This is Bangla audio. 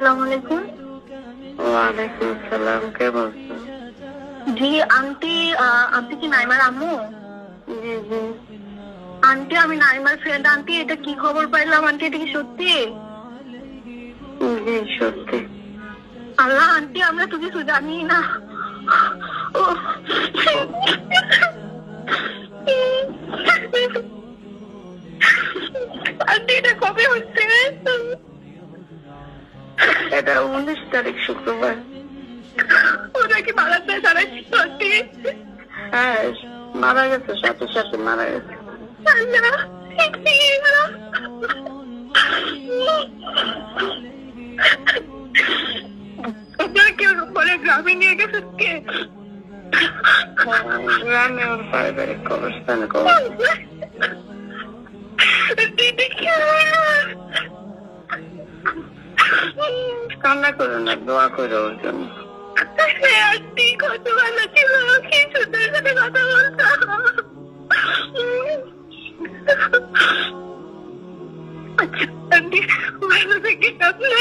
আসসালামু আলাইকুম। ওয়ালাইকুম আসসালাম। কে বলছো? জি আন্টি, আপনি কি নাইমার আম্মু? জি জি আন্টি আমি নাইমার ফ্রেন্ড। আন্টি এটা কি খবর পাইলাম আন্টি, এটা কি সত্যি? জি সত্যি। আল্লাহ আন্টি, আমরা তো কিছু জানি না। ও আন্টি এটা কবে হচ্ছে? এটা 19 তারিখ শুক্রবার। ওরা কি মারা যায় জানাচ্ছি আন্টি? হ্যাঁ, মারা গেছে, সাথে সাথে মারা গেছে। আল্লাহ আপনারা কেউ বলে গ্রামে নিয়ে গেছে কে? গ্রামে ওর পারিবারিক কবরস্থানে কান্না করো না, দোয়া করো ওর জন্য। আন্টি কত ভালো ছিল, কি সুন্দর সাথে কথা বলতাম। আচ্ছা আন্টি ভালো থেকে আপনার